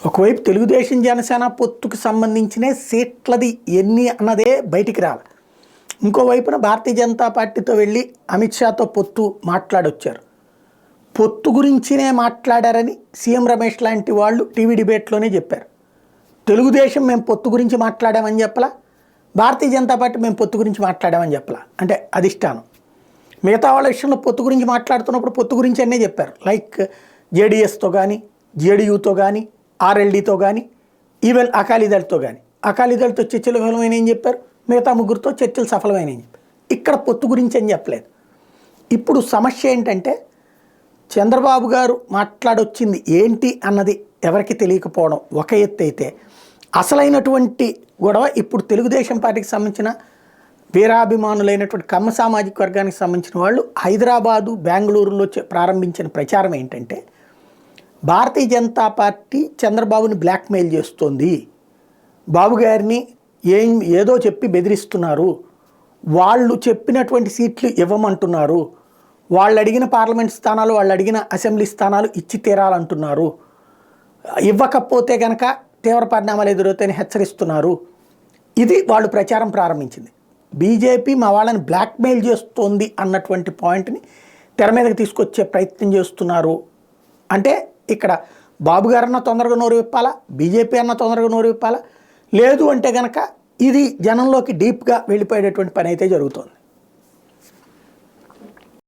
ఒకవైపు తెలుగుదేశం జనసేన పొత్తుకు సంబంధించిన సీట్లది ఎన్ని అన్నదే బయటికి రాలి. ఇంకోవైపున భారతీయ జనతా పార్టీతో వెళ్ళి అమిత్ షాతో పొత్తు మాట్లాడొచ్చారు. పొత్తు గురించినే మాట్లాడారని సీఎం రమేష్ లాంటి వాళ్ళు టీవీ డిబేట్లోనే చెప్పారు. తెలుగుదేశం మేము పొత్తు గురించి మాట్లాడామని చెప్పలా, భారతీయ జనతా పార్టీ మేము పొత్తు గురించి మాట్లాడామని చెప్పలా. అంటే అధిష్టానం మిగతా వాళ్ళ విషయంలో పొత్తు గురించి మాట్లాడుతున్నప్పుడు పొత్తు గురించి అనే చెప్పారు. లైక్ జేడీఎస్తో కానీ, జేడీయూతో కానీ, ఆర్ఎల్డీతో కానీ, ఈవెన్ అకాలీదళ్తో కానీ. అకాలీదళ్తో చర్చలు విఫలమైన ఏం చెప్పారు, మిగతా ముగ్గురితో చర్చలు సఫలమైన ఏం చెప్పారు. ఇక్కడ పొత్తు గురించి అని చెప్పలేదు. ఇప్పుడు సమస్య ఏంటంటే చంద్రబాబు గారు మాట్లాడొచ్చింది ఏంటి అన్నది ఎవరికి తెలియకపోవడం ఒక ఎత్తు అయితే, అసలైనటువంటి గొడవ ఇప్పుడు తెలుగుదేశం పార్టీకి సంబంధించిన వీరాభిమానులైనటువంటి కమ్మ సామాజిక వర్గానికి సంబంధించిన వాళ్ళు హైదరాబాదు, బెంగళూరులో ప్రారంభించిన ప్రచారం ఏంటంటే భారతీయ జనతా పార్టీ చంద్రబాబుని బ్లాక్మెయిల్ చేస్తోంది, బాబు గారిని ఏదో చెప్పి బెదిరిస్తున్నారు, వాళ్ళు చెప్పినటువంటి సీట్లు ఇవ్వమంటున్నారు, వాళ్ళు అడిగిన పార్లమెంట్ స్థానాలు, వాళ్ళు అడిగిన అసెంబ్లీ స్థానాలు ఇచ్చి తీరాలంటున్నారు, ఇవ్వకపోతే కనుక తీవ్ర పరిణామాలు ఎదురవుతాయని హెచ్చరిస్తున్నారు. ఇది వాళ్ళు ప్రచారం ప్రారంభించింది. బీజేపీ మా వాళ్ళని బ్లాక్మెయిల్ చేస్తోంది అన్నటువంటి పాయింట్ని తెర మీదకి తీసుకొచ్చే ప్రయత్నం చేస్తున్నారు. అంటే ఇక్కడ బాబు గారన్నా తొందరగా నోరు విప్పాలా, బీజేపీ అన్న తొందరగా నోరు విప్పాలా, లేదు అంటే కనుక ఇది జనంలోకి డీప్గా వెళ్ళిపోయేటటువంటి పని అయితే జరుగుతుంది.